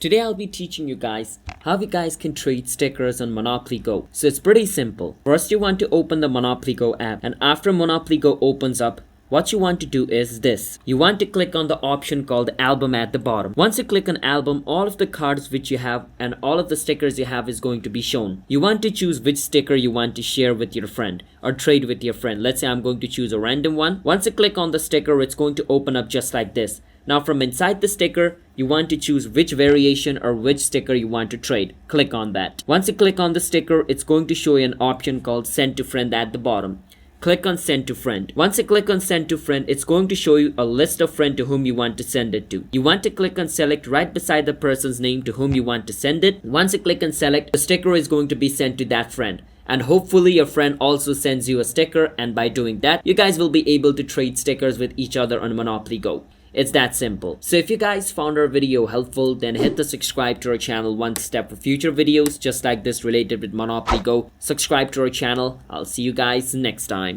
Today I'll be teaching you guys how you guys can trade stickers on Monopoly Go. So it's pretty simple. First you want to open the Monopoly Go app, and after Monopoly Go opens up, what you want to do is this. You want to click on the option called album at the bottom. Once you click on album, all of the cards which you have and all of the stickers you have is going to be shown. You want to choose which sticker you want to share with your friend or trade with your friend. Let's say I'm going to choose a random one. Once you click on the sticker, it's going to open up just like this. Now from inside the sticker, you want to choose which variation or which sticker you want to trade. Click on that. Once you click on the sticker, it's going to show you an option called send to friend at the bottom. Click on send to friend. Once you click on send to friend, it's going to show you a list of friends to whom you want to send it to. You want to click on select right beside the person's name to whom you want to send it. Once you click on select, the sticker is going to be sent to that friend. And hopefully your friend also sends you a sticker, and by doing that, you guys will be able to trade stickers with each other on Monopoly Go. It's that simple. So if you guys found our video helpful, then hit the subscribe to our channel one step for future videos just like this related with Monopoly Go. Subscribe to our channel. I'll see you guys next time.